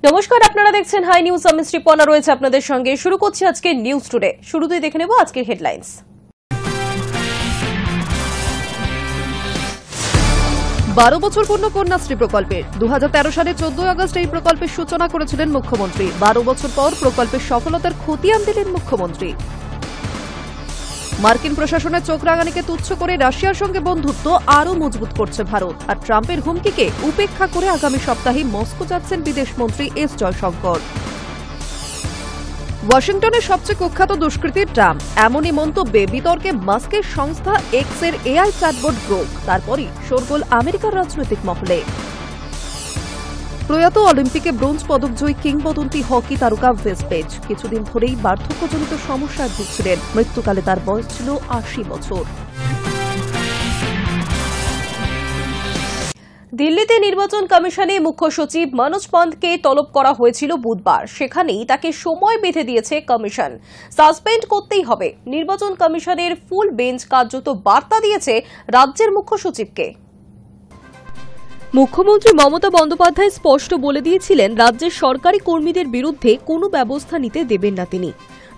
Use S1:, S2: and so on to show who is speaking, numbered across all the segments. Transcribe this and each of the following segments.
S1: নমস্কার, আপনারা দেখছেন হাই নিউজ। আমি শ্রীপর্ণা রয়েছে আপনাদের সঙ্গে। শুরু করছি আজকে নিউজ টুডে। শুরুতেই দেখে নেব আজকের হেডলাইন্স।
S2: 12 বছর পূর্ণ কন্যাশ্রী প্রকল্পের 2013 সালে 14 আগস্ট এই প্রকল্পের সূচনা করেছিলেন মুখ্যমন্ত্রী। 12 বছর পর প্রকল্পের সফলতার খতিয়ান দিলেন মুখ্যমন্ত্রী। মার্কিন প্রশাসনের চোখ রাঙানিকে তুচ্ছ করে রাশিয়ার সঙ্গে বন্ধুত্ব আরও মজবুত করছে ভারত। আর ট্রাম্পের হুমকিকে উপেক্ষা করে আগামী সপ্তাহে মস্কো যাচ্ছেন বিদেশমন্ত্রী এস জয়শঙ্কর। ওয়াশিংটনের সবচেয়ে কুখ্যাত দুষ্কৃতী ট্রাম্প, এমনই মন্তব্যে বিতর্কে মাস্কের সংস্থা এক্স এর এআই চ্যাটবট গ্রোক। তারপরই শোরগোল আমেরিকার রাজনৈতিক মহলে। প্রয়াত অলিম্পিকে ব্রোঞ্জ পদকজয়ী কিংবদন্তি হকি তারকা ভেসপেজ কিছুদিন ধরেই বার্ধক্যজনিত সমস্যায় ভুগছিলেন। মৃত্যুকালে তার বয়স ছিল 80 বছর।
S1: দিল্লিতে নির্বাচন কমিশনে মুখ্য সচিব মনোজ পন্থকে তলব করা হয়েছিল বুধবার। সেখানেই তাকে সময় বেঁধে দিয়েছে কমিশন। সাসপেন্ড করতেই হবে। নির্বাচন কমিশনের ফুল বেঞ্চ কার্যত বার্তা দিয়েছে রাজ্যের মুখ্য সচিবকে। মুখ্যমন্ত্রী মমতা বন্দ্যোপাধ্যায় স্পষ্ট বলে দিয়েছিলেন রাজ্যের সরকারি কর্মীদের বিরুদ্ধে কোনো ব্যবস্থা নিতে দেবেন না তিনি।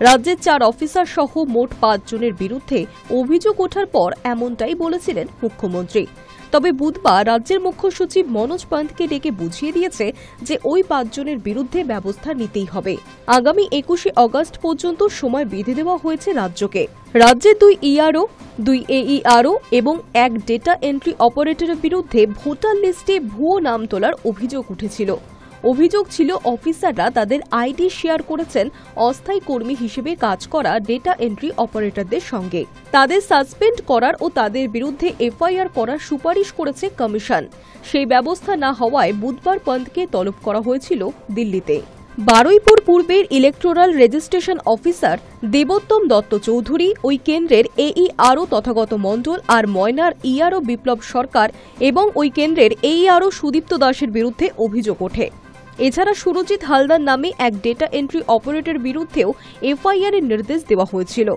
S1: রাজ্যের 4 অফিসার সহ মোট 5 জনের বিরুদ্ধে অভিযোগ ওঠার পর এমনটাই বলেছিলেন মুখ্যমন্ত্রী। তবে বুধবার রাজ্যের মুখ্য সচিব মনোজ পন্থকে ডেকে বুঝিয়ে দিয়েছে যে ওই 5 জনের বিরুদ্ধে ব্যবস্থা নিতেই হবে। আগামী 21 আগস্ট পর্যন্ত সময় বেঁধে দেওয়া হয়েছে রাজ্যকে। রাজ্যের 2 ইআরও, 2 AERO এবং 1 ডেটা এন্ট্রি অপারেটরের বিরুদ্ধে ভোটার লিস্টে ভুয়ো নাম তোলার অভিযোগ উঠেছিল। অভিযোগ ছিল অফিসাররা তাদের আইডি শেয়ার করেছেন অস্থায়ী কর্মী হিসেবে কাজ করা ডেটা এন্ট্রি অপারেটরদের সঙ্গে। তাদের সাসপেন্ড করার ও তাদের বিরুদ্ধে এফআইআর করার সুপারিশ করেছে কমিশন। সেই ব্যবস্থা না হওয়ায় বুধবার পন্থকে তলব করা হয়েছিল দিল্লিতে। বারুইপুর পূর্বের electoral registration officer Debottam Dutta Chowdhury, ওই কেন্দ্রের AERO তথাগত মণ্ডল আর ময়নার ইআরও বিপ্লব সরকার এবং ওই কেন্দ্রের AERO সুদীপ্ত দাসের বিরুদ্ধে অভিযোগ ওঠে। এছাড়া সুরজিৎ হালদার নামে এক ডেটা এন্ট্রি অপারেটর বিরুদ্ধেও এফআইআর এর নির্দেশ দেওয়া হয়েছিল।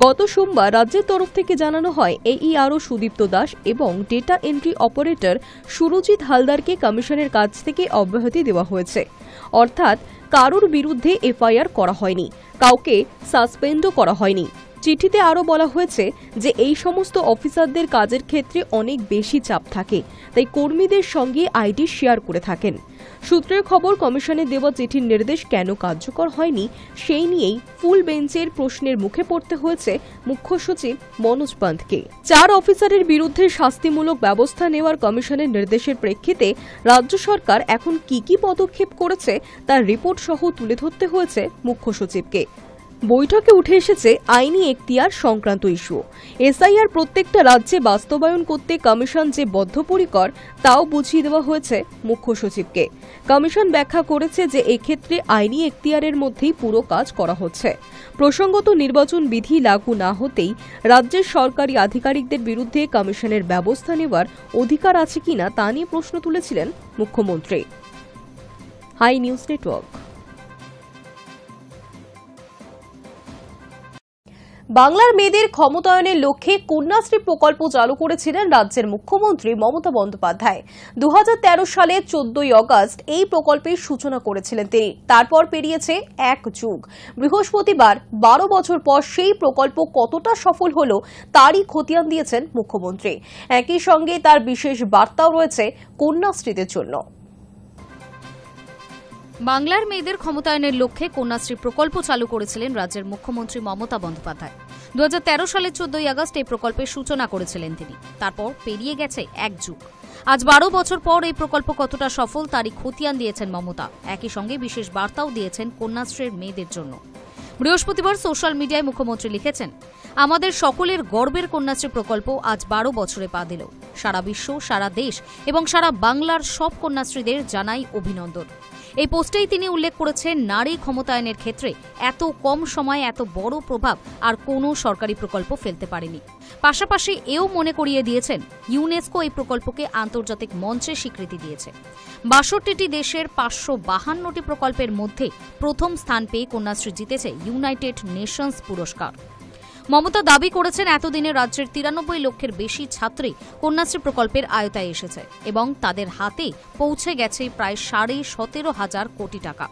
S1: গত সোমবার রাজ্যের তরফ থেকে জানানো হয় AERO সুদীপ্ত দাস এবং ডেটা এন্ট্রি অপারেটর সুরজিৎ হালদারকে কমিশনের কাছ থেকে অব্যাহতি দেওয়া হয়েছে। অর্থাৎ কারোর বিরুদ্ধে এফআইআর করা হয়নি, কাউকে সাসপেন্ডও করা হয়নি। চিঠিতে আরও বলা হয়েছে যে এই সমস্ত অফিসারদের কাজের ক্ষেত্রে অনেক বেশি চাপ থাকে, তাই কর্মীদের সঙ্গে আইডি শেয়ার করে থাকেন। সূত্রের খবর, কমিশনের দেওয়া চিঠির নির্দেশ কেন কার্যকর হয়নি সেই নিয়েই ফুল বেঞ্চের প্রশ্নের মুখে পড়তে হয়েছে মুখ্য সচিব মনোজ পন্থকে। 4 অফিসারের বিরুদ্ধে শাস্তিমূলক ব্যবস্থা নেওয়ার কমিশনের নির্দেশের প্রেক্ষিতে রাজ্য সরকার এখন কি পদক্ষেপ করেছে তার রিপোর্ট সহ তুলে ধরতে হয়েছে মুখ্য সচিবকে। বৈঠকে উঠে এসেছে আইনি এখতিয়ার সংক্রান্ত ইস্যু। এসআইআর প্রত্যেকটা রাজ্যে বাস্তবায়ন করতে কমিশন যে বদ্ধপরিকর তাও বুঝিয়ে দেওয়া হয়েছে মুখ্য সচিবকে। কমিশন ব্যাখ্যা করেছে যে এক্ষেত্রে আইনি এখতিয়ারের মধ্যেই পুরো কাজ করা হচ্ছে। প্রসঙ্গত, নির্বাচন বিধি লাগু না হতেই রাজ্যের সরকারি আধিকারিকদের বিরুদ্ধে কমিশনের ব্যবস্থা নেওয়ার অধিকার আছে কিনা তা নিয়ে প্রশ্ন তুলেছিলেন মুখ্যমন্ত্রী। Hi News Network. বাংলার মেয়েদের ক্ষমতায়নের লক্ষ্যে কন্যাশ্রী প্রকল্প চালু করেছিলেন রাজ্যের মুখ্যমন্ত্রী মমতা বন্দ্যোপাধ্যায়। 2013 সালে 14 আগস্ট এই প্রকল্পের সূচনা করেছিলেন তিনি। তারপর পেরিয়েছে 1 যুগ। বৃহস্পতিবার 12 বছর পর সেই প্রকল্প কতটা সফল হল তারই খতিয়ান দিয়েছেন মুখ্যমন্ত্রী। একই সঙ্গে তার বিশেষ বার্তাও রয়েছে কন্যাশ্রীদের জন্য।
S3: বাংলার মেয়েদের ক্ষমতায়নের লক্ষ্যে কন্যাশ্রী প্রকল্প চালু করেছিলেন রাজ্যের মুখ্যমন্ত্রী মমতা বন্দ্যোপাধ্যায়। 2013 সালের 14 আগস্ট এই প্রকল্পের সূচনা করেছিলেন তিনি। তারপর পেরিয়ে গেছে 1 যুগ। আজ 12 বছর পর এই প্রকল্প কতটা সফল তারই খতিয়ান দিয়েছেন মমতা। একই সঙ্গে বিশেষ বার্তাও দিয়েছেন কন্যাশ্রীর মেয়েদের জন্য। বৃহস্পতিবার সোশ্যাল মিডিয়ায় মুখ্যমন্ত্রী লিখেছেন, আমাদের সকলের গর্বের কন্যাশ্রী প্রকল্প আজ 12 বছরে পা দিল। সারা বিশ্ব, সারা দেশ এবং সারা বাংলার সব কন্যাশ্রীদের জানাই অভিনন্দন। এই পোস্টেই তিনি উল্লেখ করেছেন, নারী ক্ষমতায়নের ক্ষেত্রে এত কম সময়ে এত বড় প্রভাব আর কোনো সরকারি প্রকল্প ফেলতে পারেনি। পাশাপাশি এও মনে করিয়ে দিয়েছেন, ইউনেস্কো এই প্রকল্পকে আন্তর্জাতিক মঞ্চে স্বীকৃতি দিয়েছে। 62টি দেশের 552টি প্রকল্পের মধ্যে প্রথম স্থান পেয়ে কন্যাশ্রী জিতেছে ইউনাইটেড নেশনস পুরস্কার। মমতা দাবি করেছেন এতদিনে রাজ্যের 93 লক্ষের বেশি ছাত্রী কন্যাশ্রী প্রকল্পের আওতায় এসেছে এবং তাদের হাতে পৌঁছে গেছে প্রায় 17,500 কোটি টাকা।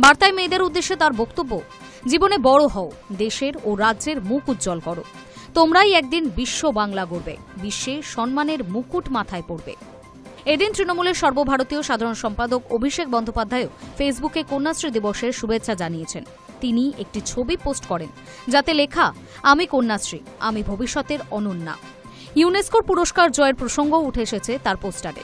S3: বার্তায় মেয়েদের উদ্দেশ্যে তার বক্তব্য, জীবনে বড় হও, দেশের ও রাজ্যের মুখ উজ্জ্বল করো। তোমরাই একদিন বিশ্ব বাংলা গড়বে, বিশ্বে সম্মানের মুকুট মাথায় পড়বে। এদিন তৃণমূলের সর্বভারতীয় সাধারণ সম্পাদক অভিষেক বন্দ্যোপাধ্যায়ও ফেসবুকে কন্যাশ্রী দিবসের শুভেচ্ছা জানিয়েছেন। তিনি একটি ছবি পোস্ট করেন যাতে লেখা, আমি কন্যাশ্রী, আমি ভবিষ্যতের অনন্যা। ইউনেস্কোর পুরস্কার জয়ের প্রসঙ্গ উঠে এসেছে তার পোস্টারে।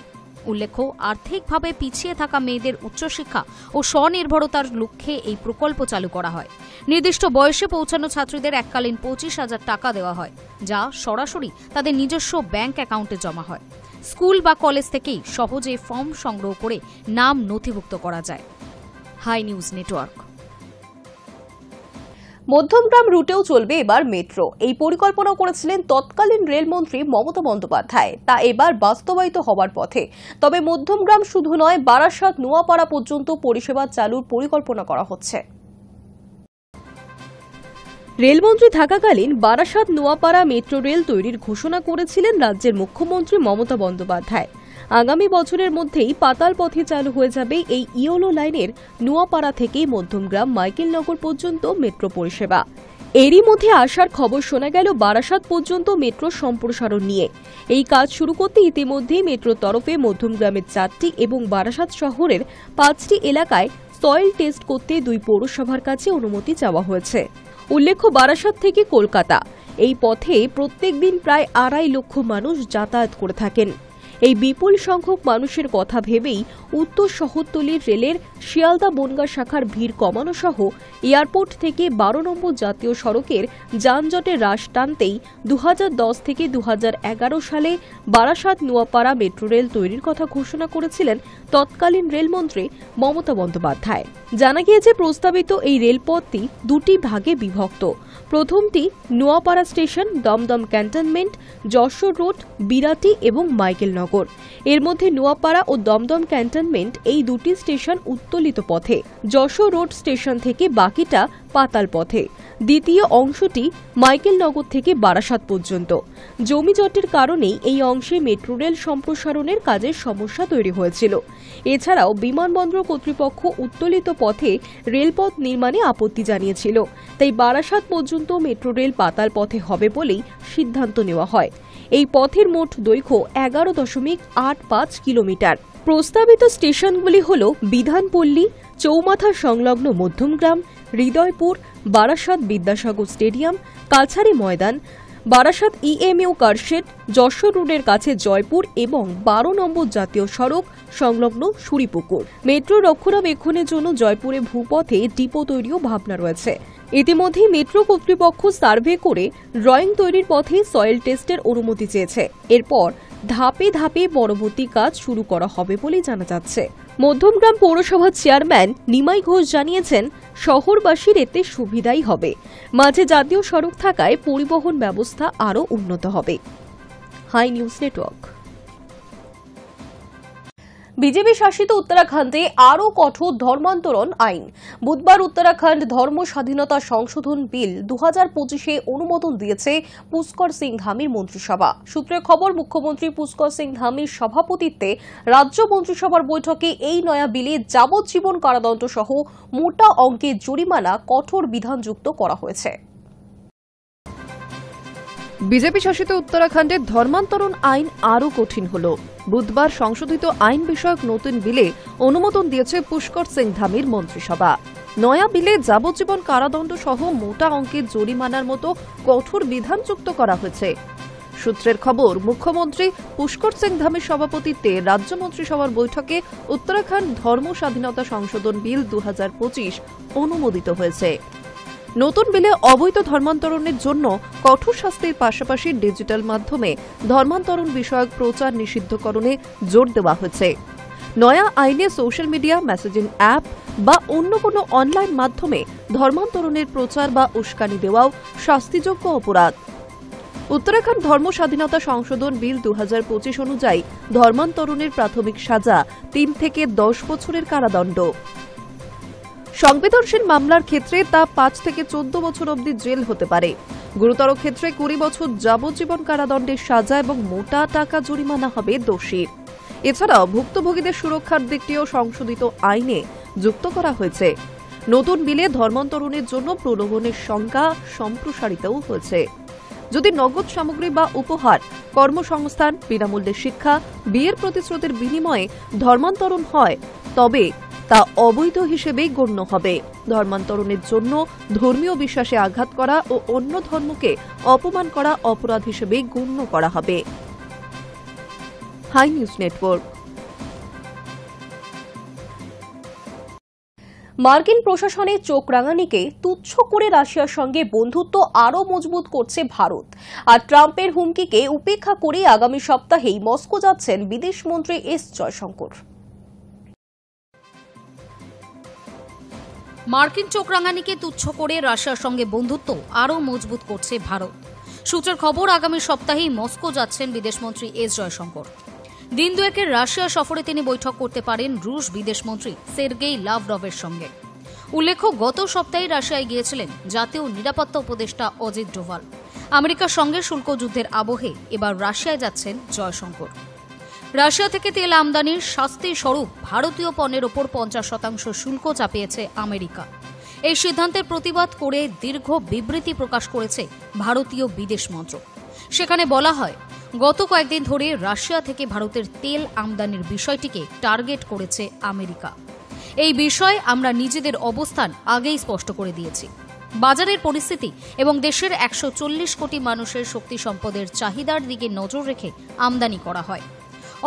S3: উল্লেখ্য, আর্থিকভাবে পিছিয়ে থাকা মেয়েদের উচ্চশিক্ষা ও স্বনির্ভরতার লক্ষ্যে এই প্রকল্প চালু করা হয়। নির্দিষ্ট বয়সে পৌঁছানো ছাত্রীদের এককালীন 25,000 টাকা দেওয়া হয়, যা সরাসরি তাদের নিজস্ব ব্যাংক অ্যাকাউন্টে জমা হয়। স্কুল বা কলেজ থেকেই সহজে ফর্ম সংগ্রহ করে নাম নথিভুক্ত করা যায়। Hi News Network.
S1: মধ্যমগ্রাম রুটেও চলবে এবার মেট্রো। এই পরিকল্পনা করেছিলেন তৎকালীন রেলমন্ত্রী মমতা বন্দ্যোপাধ্যায়। তা এবার বাস্তবায়িত হবার পথে। তবে মধ্যমগ্রাম শুধু নয়, বারাসাত নোয়াপাড়া পর্যন্ত পরিষেবা চালুর পরিকল্পনা করা হচ্ছে। রেলমন্ত্রী থাকাকালীন বারাসাত নোয়াপাড়া মেট্রো রেল তৈরির ঘোষণা করেছিলেন রাজ্যের মুখ্যমন্ত্রী মমতা বন্দ্যোপাধ্যায়। আগামী বছরের মধ্যেই পাতাল পথে চালু হয়ে যাবে এই ইয়োলো লাইনের নোয়াপাড়া থেকে মধ্যমগ্রাম মাইকেলনগর পর্যন্ত মেট্রো পরিষেবা। এরই মধ্যে আসার খবর শোনা গেল বারাসাত পর্যন্ত মেট্রো সম্প্রসারণ নিয়ে। এই কাজ শুরু করতে ইতিমধ্যেই মেট্রোর তরফে মধ্যমগ্রামের 4টি এবং বারাসাত শহরের 5টি এলাকায় সয়েল টেস্ট করতে 2 পৌরসভার কাছে অনুমতি চাওয়া হয়েছে। উল্লেখ্য, বারাসাত থেকে কলকাতা এই পথে প্রত্যেকদিন প্রায় 2.5 লক্ষ মানুষ যাতায়াত করে থাকেন। এই বিপুল সংখ্যক মানুষের কথা ভেবেই উত্তর শহরতলির রেলের শিয়ালদা বনগাঁ শাখার ভিড় কমানো সহ এয়ারপোর্ট থেকে 12 নম্বর জাতীয় সড়কের যানজটের হ্রাস টানতেই 2010 থেকে 2011 সালে বারাসাত নোয়াপাড়া মেট্রো রেল তৈরির কথা ঘোষণা করেছিলেন তৎকালীন রেলমন্ত্রী মমতা বন্দ্যোপাধ্যায়। জানা গিয়েছে, প্রস্তাবিত এই রেলপথটি 2টি ভাগে বিভক্ত। প্রথমটি Noapara station, Dumdum cantonment, Jessore road, Birati এবং মাইকেলনগর। এর মধ্যে নোয়াপাড়া ও দমদম ক্যান্টনমেন্ট এই 2টি স্টেশন উত্তোলিত পথে, যশোর রোড স্টেশন থেকে বাকিটা পাতাল পথে। দ্বিতীয় অংশটি মাইকেলনগর থেকে বারাসাত পর্যন্ত। জমিজটের কারণেই এই অংশে মেট্রো রেল সম্প্রসারণের কাজের সমস্যা তৈরি হয়েছিল। এছাড়াও বিমানবন্দর কর্তৃপক্ষ উত্তোলিত পথে রেলপথ নির্মাণে আপত্তি জানিয়েছিল। তাই বারাসাত পর্যন্ত মেট্রো রেল পাতাল পথে হবে বলেই সিদ্ধান্ত নেওয়া হয়। এই পথের মোট দৈর্ঘ্য 11.85 কিলোমিটার। প্রস্তাবিত স্টেশনগুলি হল বিধানপল্লী, চৌমাথা সংলগ্ন মধ্যমগ্রাম, হৃদয়পুর, বারাসাত বিদ্যাসাগর স্টেডিয়াম, কাছারি ময়দান, বারাসাত ইএমইউ কারশেড, যশোর রোডের কাছে জয়পুর এবং 12 নম্বর জাতীয় সড়ক সংলগ্ন সুরিপুকুর। মেট্রো রক্ষণাবেক্ষণের জন্য জয়পুরে ভূপথে ডিপো তৈরিও ভাবনা রয়েছে। ইতিমধ্যেই মেট্রো কর্তৃপক্ষ সার্ভে করে ড্রয়িং তৈরির পথে সয়েল টেস্টের অনুমতি চেয়েছে। এরপর ধাপে ধাপে পরবর্তী কাজ শুরু করা হবে বলে জানা যাচ্ছে। মধ্যমগ্রাম পৌরসভার চেয়ারম্যান নিমাই ঘোষ জানিয়েছেন, শহরবাসীর এতে সুবিধাই হবে। মাঝে জাতীয় সড়ক থাকায় পরিবহন ব্যবস্থা আরও উন্নত হবে। Hi News network. বিজেপি শাসিত উত্তরাখণ্ডে আরও কঠোর ধর্মান্তরণ আইন। বুধবার উত্তরাখণ্ড ধর্ম স্বাধীনতা সংশোধন বিল 2025-এ অনুমোদন দিয়েছে পুষ্কর সিং ধামির মন্ত্রিসভা। সূত্রের খবর, মুখ্যমন্ত্রী পুষ্কর সিং ধামির সভাপতিত্বে রাজ্য মন্ত্রিসভার বৈঠকে এই নয়া বিলে যাবজ্জীবন কারাদণ্ড সহ মোটা অঙ্কের জরিমানা কঠোর বিধান যুক্ত করা হয়েছে।
S2: বিজেপি শাসিত উত্তরাখণ্ডে ধর্মান্তরণ আইন আরও কঠিন হল। বুধবার সংশোধিত আইন বিষয়ক নতুন বিলে অনুমোদন দিয়েছে পুষ্কর সিং ধামির মন্ত্রিসভা। নয়া বিলে যাবজ্জীবন কারাদণ্ড সহ মোটা অঙ্কের জরিমানার মতো কঠোর বিধান যুক্ত করা হয়েছে। সূত্রের খবর, মুখ্যমন্ত্রী পুষ্কর সিং ধামির সভাপতিত্বে রাজ্য মন্ত্রিসভার বৈঠকে উত্তরাখণ্ড ধর্ম স্বাধীনতা সংশোধন বিল 2025 অনুমোদিত হয়েছে। নতুন বিলে অবৈধ ধর্মান্তরণের জন্য কঠোর শাস্তির পাশাপাশি ডিজিটাল মাধ্যমে ধর্মান্তরণ বিষয়ক প্রচার নিষিদ্ধকরণে জোর দেওয়া হয়েছে। নয়া আইনে সোশ্যাল মিডিয়া, মেসেজিং অ্যাপ বা অন্য কোনো অনলাইন মাধ্যমে ধর্মান্তরণের প্রচার বা উস্কানি দেওয়াও শাস্তিযোগ্য অপরাধ। উত্তরাখণ্ড ধর্ম স্বাধীনতা সংশোধন বিল 2025 অনুযায়ী ধর্মান্তরণের প্রাথমিক সাজা 3 থেকে 10 বছরের কারাদণ্ড। সংবেদনশীল মামলার ক্ষেত্রে তা 5 থেকে 14 বছর অবধি জেল হতে পারে। গুরুতর ক্ষেত্রে 20 বছর যাবজ্জীবন কারাদণ্ডের সাজা এবং মোটা টাকা জরিমানা হবে দোষীর। এছাড়াও ভুক্তভোগীদের সুরক্ষার দিকটিও সংশোধিত আইনে যুক্ত করা হয়েছে। নতুন বিলে ধর্মান্তরণের জন্য প্রলোভনের সংজ্ঞা সম্প্রসারিতও হয়েছে। যদি নগদ সামগ্রী বা উপহার, কর্মসংস্থান, বিনামূল্যে শিক্ষা, বিয়ের প্রতিশ্রুতির বিনিময়ে ধর্মান্তরণ হয়, তবে তা অবৈধ হিসেবেই গণ্য হবে। ধর্মান্তরণের জন্য ধর্মীয় বিশ্বাসে আঘাত করা ও অন্য ধর্মকে অপমান করা অপরাধ হিসেবেই গণ্য করা হবে। Hi News Network.
S1: মার্কিন প্রশাসনের চোখ রাঙানিকে তুচ্ছ করে রাশিয়ার সঙ্গে বন্ধুত্ব আরও মজবুত করছে ভারত। আর ট্রাম্পের হুমকিকে উপেক্ষা করে আগামী সপ্তাহেই মস্কো যাচ্ছেন বিদেশমন্ত্রী এস জয়শঙ্কর।
S3: মার্কিন চোখ রাঙানিকে তুচ্ছ করে রাশিয়ার সঙ্গে বন্ধুত্ব আরও মজবুত করছে ভারত। সূত্রের খবর, আগামী সপ্তাহেই মস্কো যাচ্ছেন বিদেশমন্ত্রী এস জয়শঙ্কর। দিন দুয়েকের রাশিয়া সফরে তিনি বৈঠক করতে পারেন রুশ বিদেশমন্ত্রী সের্গেই লাভরভের সঙ্গে। উল্লেখ্য, গত সপ্তাহে রাশিয়ায় গিয়েছিলেন জাতীয় নিরাপত্তা উপদেষ্টা অজিত ডোভাল। আমেরিকার সঙ্গে শুল্ক যুদ্ধের আবহে এবার রাশিয়ায় যাচ্ছেন জয়শঙ্কর। রাশিয়া থেকে তেল আমদানির শাস্তি স্বরূপ ভারতীয় পণ্যের ওপর 50% শুল্ক চাপিয়েছে আমেরিকা। এই সিদ্ধান্তের প্রতিবাদ করে দীর্ঘ বিবৃতি প্রকাশ করেছে ভারতীয় বিদেশ মন্ত্রক। সেখানে বলা হয়, গত কয়েকদিন ধরে রাশিয়া থেকে ভারতের তেল আমদানির বিষয়টিকে টার্গেট করেছে আমেরিকা। এই বিষয়ে আমরা নিজেদের অবস্থান আগেই স্পষ্ট করে দিয়েছি। বাজারের পরিস্থিতি এবং দেশের 140 কোটি মানুষের শক্তি সম্পদের চাহিদার দিকে নজর রেখে আমদানি করা হয়।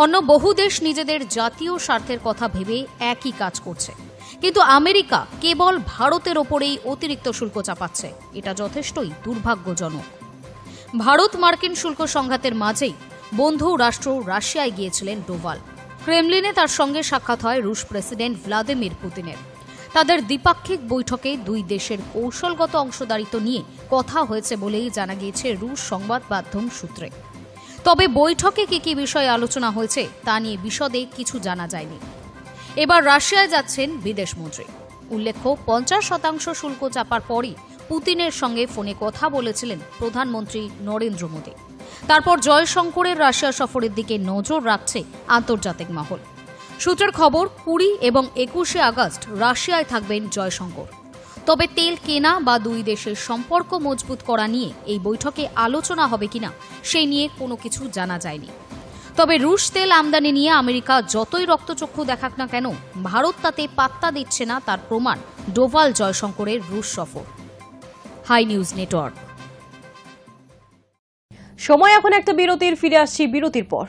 S3: অন্য বহু দেশ নিজেদের জাতীয় স্বার্থের কথা ভেবে একই কাজ করছে, কিন্তু আমেরিকা কেবল ভারতের ওপরেই অতিরিক্ত শুল্ক চাপাচ্ছে। এটা যথেষ্টই দুর্ভাগ্যজনক। ভারত মার্কিন শুল্ক সংঘাতের মাঝেই বন্ধু রাষ্ট্র রাশিয়ায় গিয়েছিলেন ডোভাল। ক্রেমলিনে তার সঙ্গে সাক্ষাৎ হয় রুশ প্রেসিডেন্ট ভ্লাদিমির পুতিনের। তাদের দ্বিপাক্ষিক বৈঠকে দুই দেশের কৌশলগত অংশীদারিত্ব নিয়ে কথা হয়েছে বলেই জানা গিয়েছে রুশ সংবাদ মাধ্যম সূত্রে। তবে বৈঠকে কি কি বিষয়ে আলোচনা হয়েছে তা নিয়ে বিশদে কিছু জানা যায়নি। এবার রাশিয়ায় যাচ্ছেন বিদেশমন্ত্রী। উল্লেখ্য, 50% শুল্ক চাপার পরই পুতিনের সঙ্গে ফোনে কথা বলেছিলেন প্রধানমন্ত্রী নরেন্দ্র মোদী। তারপর জয়শঙ্করের রাশিয়া সফরের দিকে নজর রাখছে আন্তর্জাতিক মহল। সূত্রের খবর, 20 এবং 21 আগস্ট রাশিয়ায় থাকবেন জয়শঙ্কর। তবে তেল কেনা বা দুই দেশের সম্পর্ক মজবুত করা নিয়ে এই বৈঠকে আলোচনা হবে কিনা সেই নিয়ে কোনো কিছু জানা যায়নি। তবে রুশ তেল আমদানি নিয়ে আমেরিকা যতই রক্তচক্ষু দেখাক না কেন, ভারত তাতে পাত্তা দিচ্ছে না, তার প্রমাণ ডোভাল জয়শঙ্করের রুশ সফর। Hi News Network.
S1: সময় এখন একটা বিরতির, ফিরে আসছি বিরতির পর।